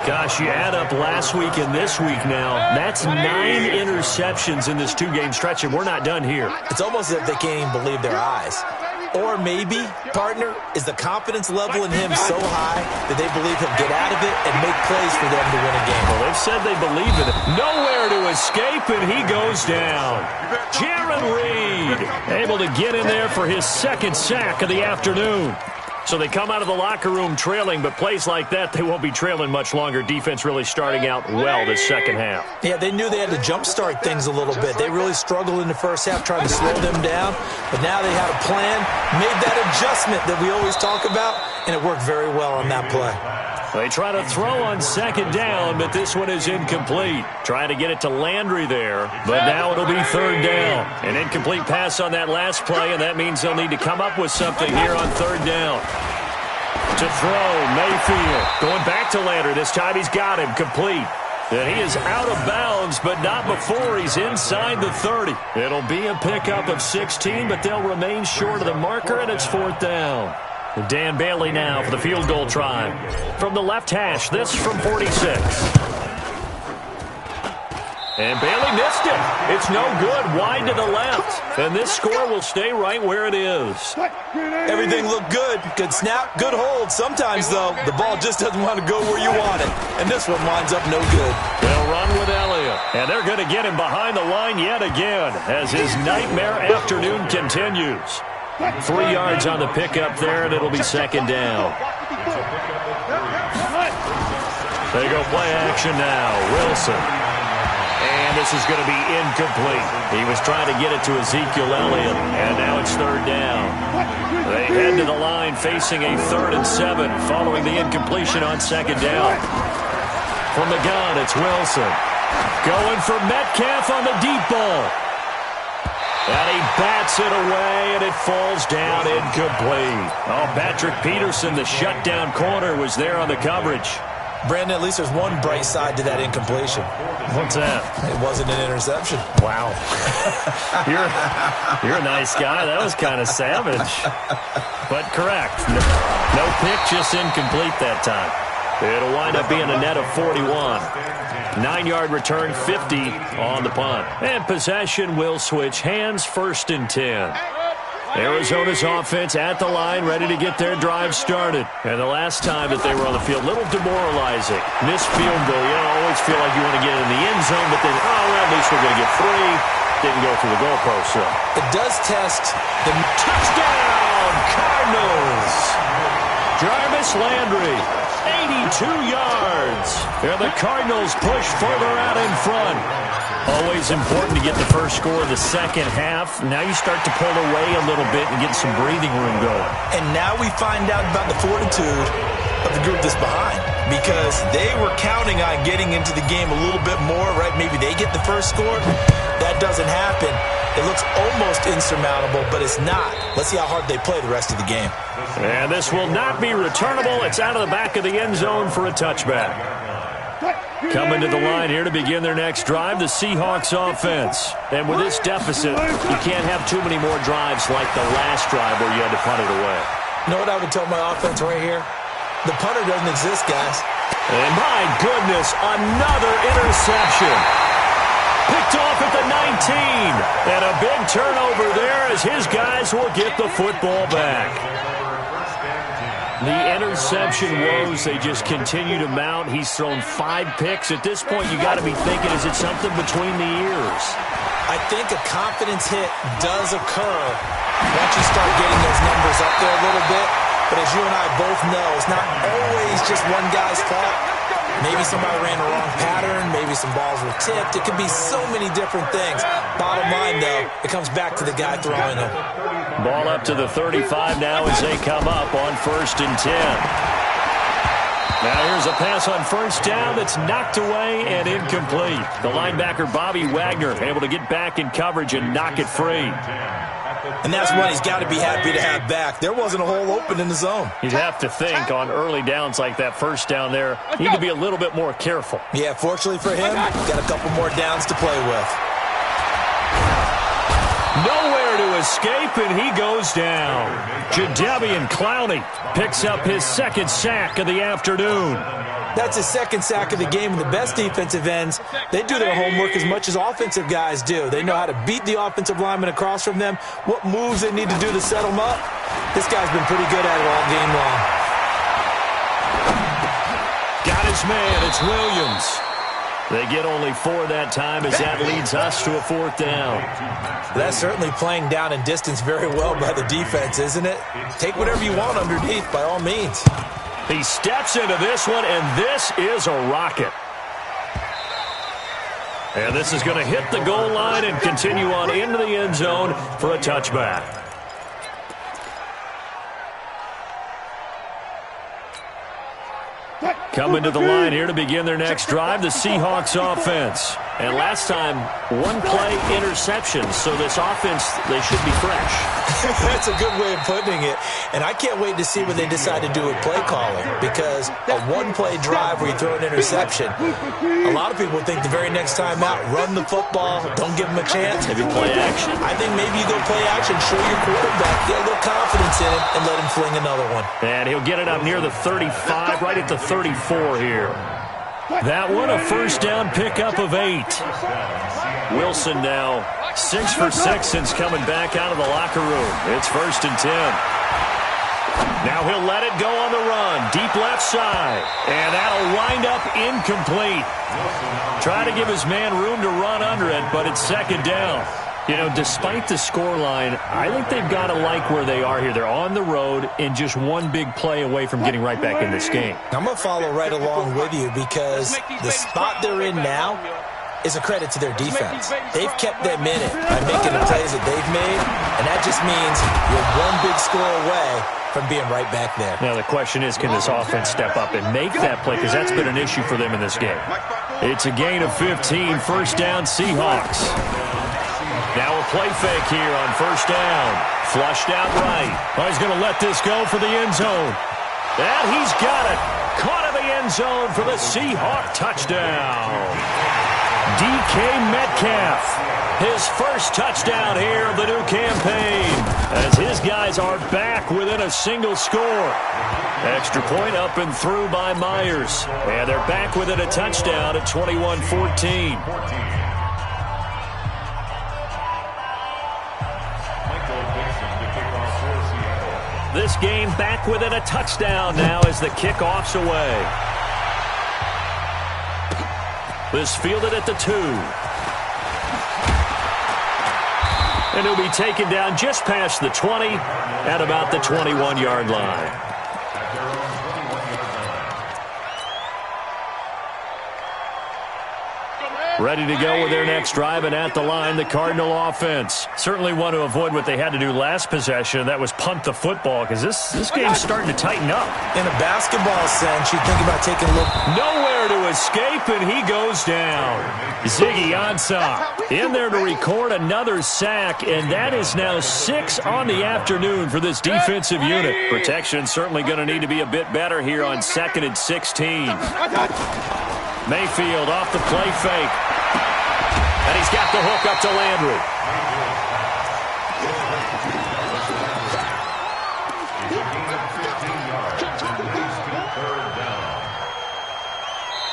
Speaker 3: Gosh, you add up last week and this week now. That's 9 interceptions in this 2-game stretch, and we're not done here.
Speaker 13: It's almost as if they can't even believe their eyes. Or maybe, partner, is the confidence level in him so high that they believe he'll get out of it and make plays for them to win a game.
Speaker 3: Well, they've said they believe in it. Nowhere to escape, and he goes down. Jaron Reed able to get in there for his 2nd sack of the afternoon. So they come out of the locker room trailing, but plays like that, they won't be trailing much longer. Defense really starting out well this second half.
Speaker 13: Yeah, they knew they had to jumpstart things a little bit. They really struggled in the first half trying to slow them down, but now they had a plan, made that adjustment that we always talk about, and it worked very well on that play.
Speaker 3: They try to throw on 2nd down, but this one is incomplete. Trying to get it to Landry there, but now it'll be 3rd down. An incomplete pass on that last play, and that means they'll need to come up with something here on 3rd down. To throw, Mayfield. Going back to Landry. This time he's got him complete. And he is out of bounds, but not before he's inside the 30. It'll be a pickup of 16, but they'll remain short of the marker, and it's 4th down. Dan Bailey now for the field goal try. From the left hash, this from 46. And Bailey missed it. It's no good, wide to the left. And this score will stay right where it is.
Speaker 13: Everything looked good. Good snap, good hold. Sometimes, though, the ball just doesn't want to go where you want it. And this one winds up no good.
Speaker 3: They'll run with Elliott. And they're going to get him behind the line yet again as his nightmare afternoon continues. 3 yards on the pickup there, and it'll be 2nd down. They go play action now. Wilson. And this is going to be incomplete. He was trying to get it to Ezekiel Elliott, and now it's 3rd down. They head to the line facing a 3rd and 7 following the incompletion on 2nd down. From the gun, it's Wilson. Going for Metcalf on the deep ball. And he bats it away, and it falls down incomplete. Oh, Patrick Peterson, the shutdown corner, was there on the coverage.
Speaker 13: Brandon, at least there's one bright side to that incompletion.
Speaker 3: What's that?
Speaker 13: It wasn't an interception.
Speaker 3: Wow. You're a nice guy. That was kind of savage. But correct. No pick, just incomplete that time. It'll wind up being a net of 41. 9-yard return, 50 on the punt. And possession will switch hands, 1st and 10. Arizona's offense at the line, ready to get their drive started. And the last time that they were on the field, a little demoralizing. Missed field goal. You always feel like you want to get in the end zone, but then, oh, well, at least we're going to get 3. Didn't go through the goalpost, so.
Speaker 13: It does test the
Speaker 3: touchdown, Cardinals. Jarvis Landry. 82 yards. And the Cardinals push further out in front. Always important to get the first score of the second half. Now you start to pull away a little bit and get some breathing room going.
Speaker 13: And now we find out about the fortitude of the group that's behind, because they were counting on getting into the game a little bit more, right? Maybe they get the first score. That doesn't happen. It looks almost insurmountable, but it's not. Let's see how hard they play the rest of the game.
Speaker 3: And this will not be returnable. It's out of the back of the end zone for a touchback. Coming to the line here to begin their next drive, the Seahawks offense. And with this deficit, you can't have too many more drives like the last drive where you had to punt it away.
Speaker 13: You know what I would tell my offense right here? The punter doesn't exist, guys.
Speaker 3: And my goodness, another interception. Picked off at the 19. And a big turnover there as his guys will get the football back. The interception woes, they just continue to mount. He's thrown 5 picks. At this point, you got to be thinking, is it something between the ears?
Speaker 13: I think a confidence hit does occur once you start getting those numbers up there a little bit. But as you and I both know, it's not always just one guy's fault. Maybe somebody ran the wrong pattern. Maybe some balls were tipped. It could be so many different things. Bottom line, though, it comes back to the guy throwing them.
Speaker 3: Ball up to the 35 now as they come up on 1st and 10. Now here's a pass on first down that's knocked away and incomplete. The linebacker, Bobby Wagner, able to get back in coverage and knock it free.
Speaker 13: And that's one he's got to be happy to have back. There wasn't a hole open in the zone.
Speaker 3: You'd have to think on early downs like that first down there, you need to be a little bit more careful.
Speaker 13: Yeah, fortunately for him, got a couple more downs to play with.
Speaker 3: Nowhere to escape, and he goes down. Jadeveon Clowney picks up his 2nd sack of the afternoon.
Speaker 13: That's his 2nd sack of the game, and the best defensive ends, they do their homework as much as offensive guys do. They know how to beat the offensive lineman across from them, what moves they need to do to set them up. This guy's been pretty good at it all game long.
Speaker 3: Got his man, it's Williams. They get only 4 that time as that leads us to a 4th down.
Speaker 13: That's certainly playing down and distance very well by the defense, isn't it? Take whatever you want underneath, by all means.
Speaker 3: He steps into this one, and this is a rocket. And this is going to hit the goal line and continue on into the end zone for a touchback. Coming to the line here to begin their next drive, the Seahawks offense. And last time, 1-play interception, so this offense, they should be fresh.
Speaker 13: That's a good way of putting it. And I can't wait to see what they decide to do with play calling, because a 1-play drive where you throw an interception, a lot of people think the very next time out, run the football, don't give them a chance.
Speaker 3: Maybe play action.
Speaker 13: I think maybe you go play action, show your quarterback, get a little confidence in him, and let him fling another one.
Speaker 3: And he'll get it up near the 35, right at the 34 here. That one, a first down pickup of 8. Wilson now 6 for 6 since coming back out of the locker room. It's 1st and 10. Now he'll let it go on the run. Deep left side. And that'll wind up incomplete. Try to give his man room to run under it, but it's 2nd down. You know, despite the scoreline, I think they've got to like where they are here. They're on the road and just one big play away from getting right back in this game.
Speaker 13: I'm going to follow right along with you, because the spot they're in now is a credit to their defense. They've kept them in it by making the plays that they've made, and that just means you're one big score away from being right back there.
Speaker 3: Now the question is, can this offense step up and make that play, because that's been an issue for them in this game. It's a gain of 15, first down Seahawks. Now a play fake here on first down. Flushed out right. Oh, he's going to let this go for the end zone. And he's got it. Caught in the end zone for the Seahawk touchdown. DK Metcalf, his first touchdown here of the new campaign, as his guys are back within a single score. Extra point up and through by Myers. And they're back within a touchdown at 21-14. This game back within a touchdown now as the kickoff's away. This fielded at the 2. And he'll be taken down just past the 20 at about the 21-yard line. Ready to go with their next drive, and at the line, the Cardinal offense. Certainly want to avoid what they had to do last possession. That was punt the football, because this game's starting to tighten up.
Speaker 13: In a basketball sense, you think about taking a look.
Speaker 3: Nowhere to escape, and he goes down. Ziggy Ansah in there to record another sack, and that is now 6 on the afternoon for this defensive unit. Protection certainly going to need to be a bit better here on 2nd and 16. Mayfield off the play fake. And he's got the hook up to Landry.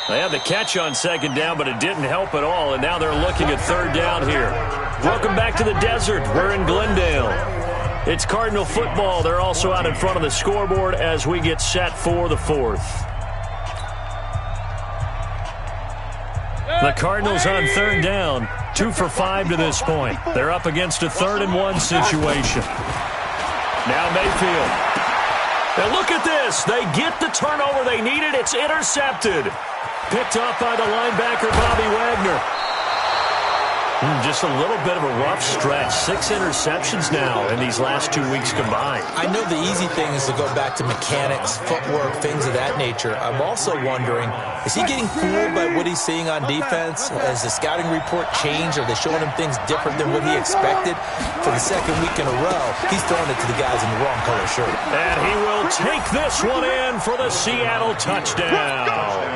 Speaker 3: They had the catch on 2nd down, but it didn't help at all, and now they're looking at 3rd down here. Welcome back to the desert. We're in Glendale. It's Cardinal football. They're also out in front of the scoreboard as we get set for the 4th. The Cardinals on 3rd down, 2 for 5 to this point. They're up against a 3rd and 1 situation. Now Mayfield. And look at this. They get the turnover they needed. It's intercepted. Picked off by the linebacker, Bobby Wagner. Just a little bit of a rough stretch. 6 interceptions now in these last 2 weeks combined.
Speaker 13: I know the easy thing is to go back to mechanics, footwork, things of that nature. I'm also wondering, is he getting fooled by what he's seeing on defense? Has the scouting report changed? Are they showing him things different than what he expected? For the 2nd week in a row, he's throwing it to the guys in the wrong color shirt.
Speaker 3: And he will take this one in for the Seattle touchdown.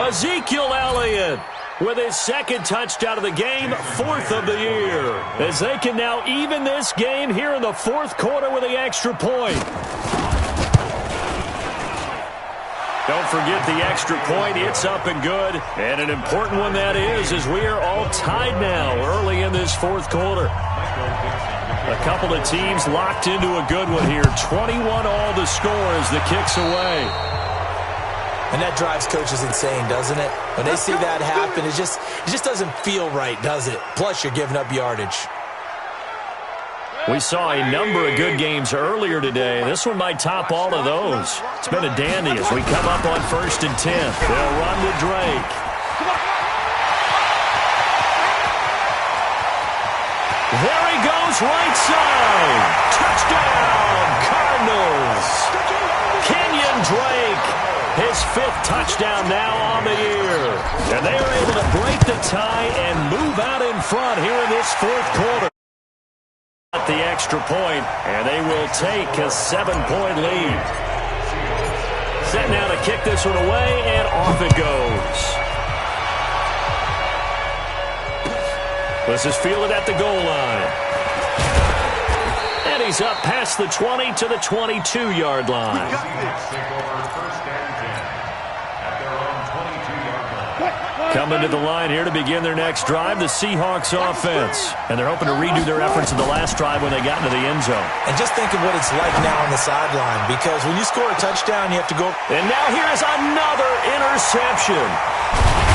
Speaker 3: Ezekiel Elliott with his 2nd touchdown of the game, 4th of the year. As they can now even this game here in the 4th quarter with the extra point. Don't forget the extra point. It's up and good. And an important one that is, as we are all tied now early in this 4th quarter. A couple of teams locked into a good one here. 21 all the score as the kick's away.
Speaker 13: And that drives coaches insane, doesn't it? When they see that happen, it just doesn't feel right, does it? Plus, you're giving up yardage.
Speaker 3: We saw a number of good games earlier today. This one might top all of those. It's been a dandy as we come up on 1st and 10. They'll run to Drake. There he goes, right side. Touchdown, Cardinals. Kenyon Drake. His 5th touchdown now on the year. And they are able to break the tie and move out in front here in this 4th quarter. At the extra point, and they will take a 7-point lead. Set now to kick this one away, and off it goes. This is fielded at the goal line. And he's up past the 20 to the 22-yard line. Coming to the line here to begin their next drive, the Seahawks offense. And they're hoping to redo their efforts in the last drive when they got into the end zone.
Speaker 13: And just think of what it's like now on the sideline, because when you score a touchdown, you have to go.
Speaker 3: And now here is another interception.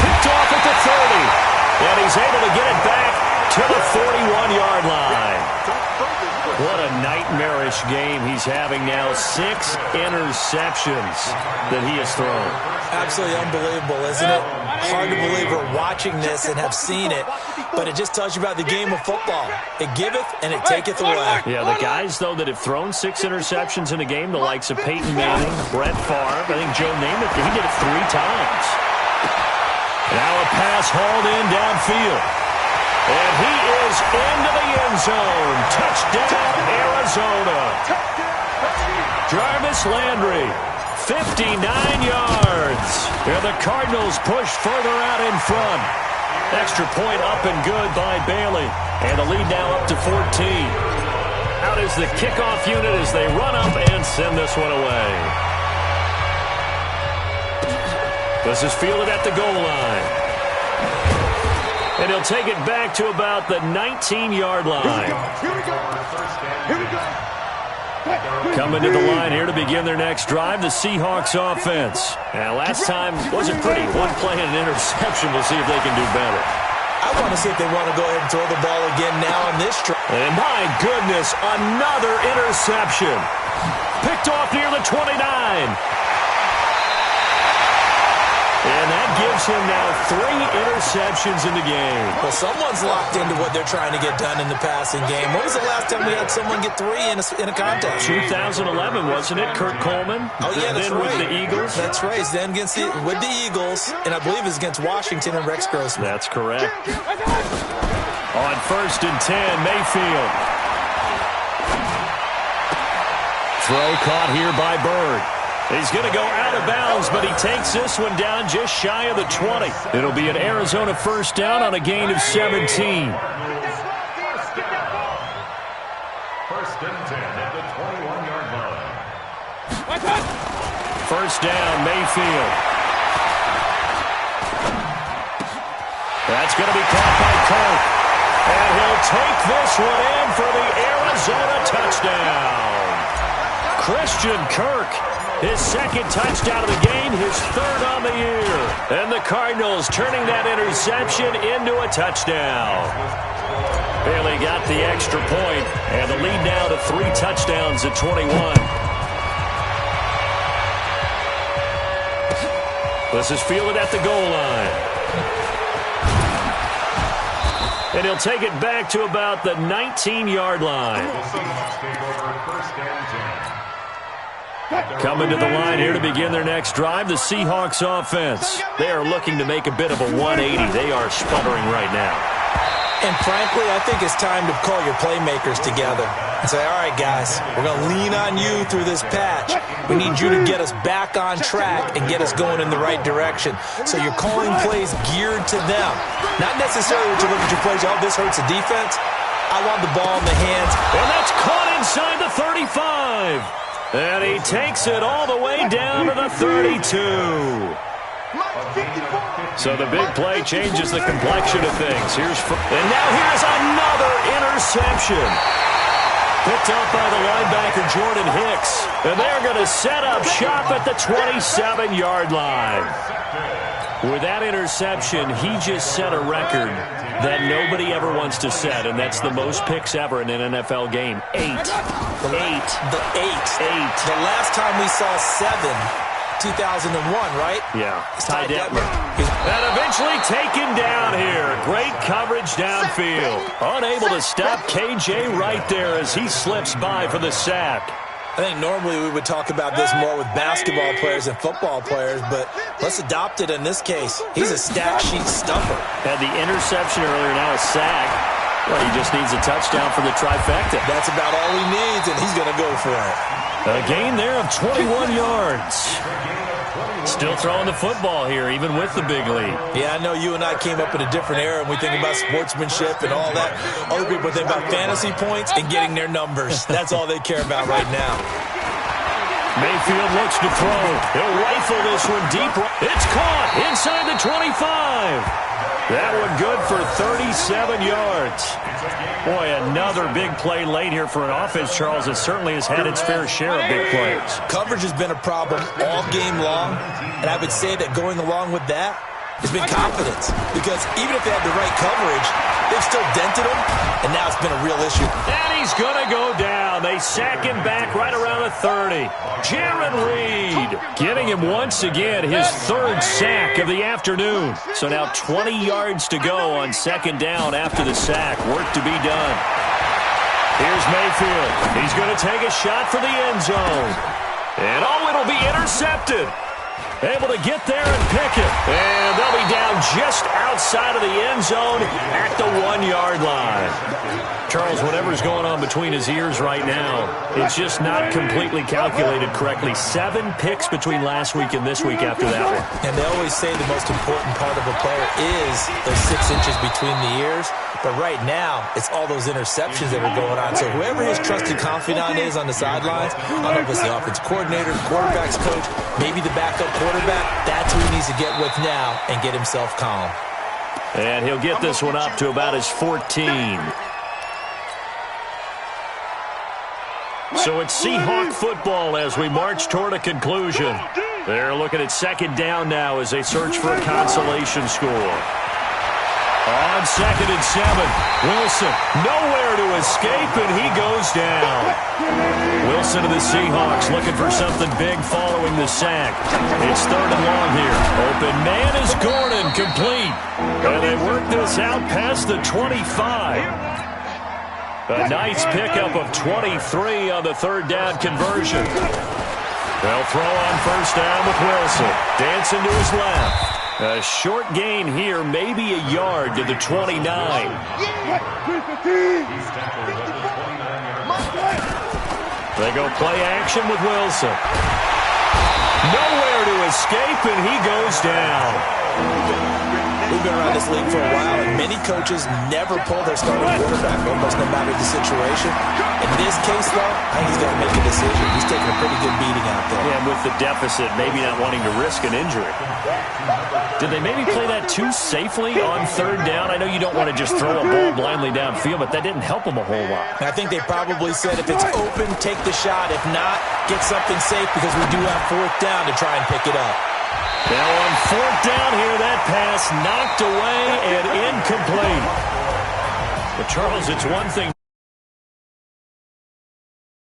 Speaker 3: Picked off at the 30. And he's able to get it back to the 41-yard line. What a nightmarish game he's having now. 6 interceptions that he has thrown.
Speaker 13: Absolutely unbelievable, isn't it? Hard to believe we're watching this and have seen it, but it just tells you about the game of football. It giveth and it taketh away.
Speaker 3: Yeah, the guys, though, that have thrown 6 interceptions in a game, the likes of Peyton Manning, Brett Favre, I think Joe Namath, he did it 3 times. Now a pass hauled in downfield. And he is into the end zone. Touchdown, Arizona. Jarvis Landry, 59 yards. And the Cardinals push further out in front. Extra point up and good by Bailey. And the lead now up to 14. Out is the kickoff unit as they run up and send this one away. This is fielded at the goal line. And he'll take it back to about the 19-yard line. Coming to the line here to begin their next drive, the Seahawks offense. Now, last time wasn't pretty. One play and an interception. We'll see if they can do better.
Speaker 13: I want to see if they want to go ahead and throw the ball again now on this drive.
Speaker 3: And my goodness, another interception. Picked off near the 29. And that gives him now 3 interceptions in the game.
Speaker 13: Well, someone's locked into what they're trying to get done in the passing game. When was the last time we had someone get 3 in a contest?
Speaker 3: 2011, wasn't it? Kurt Coleman?
Speaker 13: Oh, yeah, that's
Speaker 3: then
Speaker 13: right.
Speaker 3: with the Eagles?
Speaker 13: That's right. Then with the Eagles, and I believe it's against Washington and Rex Grossman.
Speaker 3: That's correct. On 1st and 10, Mayfield. Throw caught here by Bird. He's going to go out of bounds, but he takes this one down just shy of the 20. It'll be an Arizona first down on a gain of 17.
Speaker 12: 1st and 10 at the 21-yard line.
Speaker 3: First down, Mayfield. That's going to be caught by Kirk. And he'll take this one in for the Arizona touchdown. Christian Kirk. His 2nd touchdown of the game, his 3rd on the year. And the Cardinals turning that interception into a touchdown. Bailey got the extra point, and the lead now to 3 touchdowns at 21. This is fielded at the goal line. And he'll take it back to about the 19-yard line. Coming to the line here to begin their next drive, the Seahawks offense. They are looking to make a bit of a 180. They are sputtering right now.
Speaker 13: And frankly, I think it's time to call your playmakers together and say, all right, guys, we're going to lean on you through this patch. We need you to get us back on track and get us going in the right direction. So you're calling plays geared to them. Not necessarily to look at your plays, oh, this hurts the defense. I want the ball in the hands.
Speaker 3: And that's caught inside the 35. And he takes it all the way down to the 32. So the big play changes the complexion of things. And now here's another interception. Picked up by the linebacker Jordan Hicks. And they're going to set up shop at the 27-yard line. With that interception, he just set a record that nobody ever wants to set, and that's the most picks ever in an NFL game. 8.
Speaker 13: The last time we saw 7, 2001, right?
Speaker 3: Yeah. Ty Detmer. And eventually taken down here. Great coverage downfield. Unable to stop KJ right there as he slips by for the sack.
Speaker 13: I think normally we would talk about this more with basketball players and football players, but let's adopt it in this case. He's a stat sheet stuffer.
Speaker 3: Had the interception earlier, now a sack. Well, he just needs a touchdown for the trifecta.
Speaker 13: That's about all he needs, and he's going to go for it.
Speaker 3: A gain there of 21 yards. Still throwing the football here, even with the big lead.
Speaker 13: Yeah, I know you and I came up in a different era, and we think about sportsmanship and all that. Other people think about fantasy points and getting their numbers. That's all they care about right now.
Speaker 3: Mayfield looks to throw. He'll rifle this one deep. It's caught inside the 25. That one good for 37 yards. Boy, another big play late here for an offense, Charles, that certainly has had its fair share of big plays.
Speaker 13: Coverage has been a problem all game long, and I would say that going along with that has been confidence. Because even if they had the right coverage, they've still dented him, and now it's been a real issue.
Speaker 3: And he's going to go down. They sack him back right around the 30. Jaron Reed getting him once again his 3rd sack of the afternoon. So now 20 yards to go on 2nd down after the sack. Work to be done. Here's Mayfield. He's going to take a shot for the end zone. And it'll be intercepted. Able to get there and pick it. And they'll be down just outside of the end zone at the 1-yard line. Charles, whatever's going on between his ears right now, it's just not completely calculated correctly. 7 picks between last week and this week after that one.
Speaker 13: And they always say the most important part of a player is those 6 inches between the ears. But right now, it's all those interceptions that are going on. So whoever his trusted confidant is on the sidelines, I don't know if it's the offense coordinator, the quarterback's coach, maybe the backup quarterback, that's who he needs to get with now and get himself calm.
Speaker 3: And he'll get this one up to about his 14. So it's Seahawk football as we march toward a conclusion. They're looking at 2nd down now as they search for a consolation score. On 2nd and 7, Wilson nowhere to escape, and he goes down. Wilson of the Seahawks looking for something big following the sack. It's 3rd and long here. Open man is Gordon, complete. And they work this out past the 25. A nice pickup of 23 on the 3rd down conversion. They'll throw on 1st down with Wilson. Dancing to his left. A short gain here, maybe a yard to the 29. They go play action with Wilson. Nowhere to escape, and he goes down.
Speaker 13: We've been around this league for a while, and many coaches never pull their starting quarterback, almost no matter the situation. In this case, though, I think he's got to make a decision. He's taking a pretty good beating out there.
Speaker 3: Yeah, and with the deficit, maybe not wanting to risk an injury. Did they maybe play that too safely on 3rd down? I know you don't want to just throw a ball blindly downfield, but that didn't help them a whole lot.
Speaker 13: I think they probably said if it's open, take the shot. If not, get something safe because we do have 4th down to try and pick it up.
Speaker 3: Now on 4th down here, that pass knocked away and incomplete. But Charles, it's one thing.